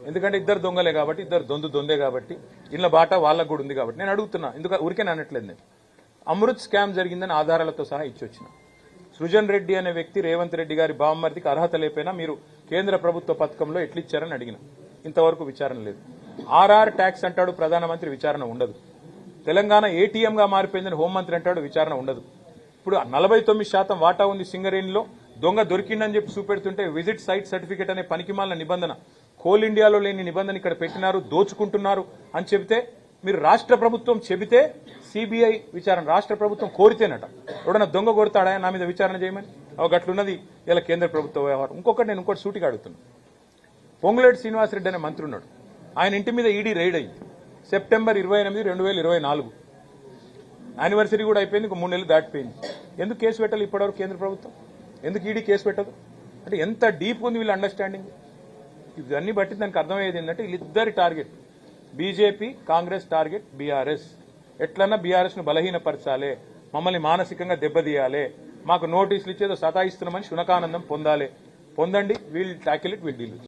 ఎందుకంటే ఇద్దరు దొంగలే కాబట్టి, ఇద్దరు దొందే కాబట్టి, ఇళ్ళ బాట వాళ్ళకు కూడా ఉంది కాబట్టి నేను అడుగుతున్నా. ఎందుకు ఊరికే అనట్లేదు నేను. అమృత్ స్కామ్ జరిగిందని ఆధారాలతో సహా ఇచ్చొచ్చిన. సృజన్ రెడ్డి అనే వ్యక్తి రేవంత్ రెడ్డి గారి బామ్మర్దికి అర్హత లేకపోయినా మీరు కేంద్ర ప్రభుత్వ పథకంలో ఎట్లిచ్చారని అడిగిన. ఇంతవరకు విచారణ లేదు. ఆర్ఆర్ ట్యాక్స్ అంటాడు ప్రధానమంత్రి, విచారణ ఉండదు. తెలంగాణ ఏటీఎంగా మారిపోయిందని హోంమంత్రి అంటాడు, విచారణ ఉండదు. ఇప్పుడు 49% వాటా ఉంది సింగరేణిలో, దొంగ దొరికిందని చెప్పి చూపెడుతుంటే విజిట్ సైట్ సర్టిఫికేట్ అనే పనికిమాలిన నిబంధన, కోల్ ఇండియాలో లేని నిబంధన ఇక్కడ పెట్టినారు, దోచుకుంటున్నారు అని చెబితే మీరు రాష్ట్ర ప్రభుత్వం చెబితే సిబిఐ విచారణ రాష్ట్ర ప్రభుత్వం కోరితేనట. ఎవడన్నా దొంగ కొడతాడా నా మీద విచారణ చేయమని? గట్లున్నది ఇలా కేంద్ర ప్రభుత్వ వ్యవహారం. నేను ఇంకోటి సూటిగా అడుగుతున్నా. పొంగులేటి శ్రీనివాసరెడ్డి అనే మంత్రి ఉన్నాడు, ఆయన ఇంటి మీద ఈడీ రైడ్ అయింది సెప్టెంబర్ 28, 2024. యానివర్సరీ కూడా అయిపోయింది, ఇంకో 3 నెలలు దాటిపోయింది. ఎందుకు కేసు పెట్టాలి ఇప్పటివరకు కేంద్ర ప్రభుత్వం? ఎందుకు ఈడీ కేసు పెట్టదు? అంటే ఎంత డీప్ ఉంది వీళ్ళ అండర్స్టాండింగ్. ఇవన్నీ బట్టి దానికి అర్థమయ్యేది ఏంటంటే వీళ్ళిద్దరి target BJP, Congress target BRS. ఎట్లన్నా బీఆర్ఎస్ ను బలహీనపరచాలి, మమ్మల్ని మానసికంగా దెబ్బతీయాలి, మాకు నోటీసులు ఇచ్చేదో సతాయిస్తున్నామని శునకానందం పొందాలి. పొందండి, we'll tackle it, we'll deal.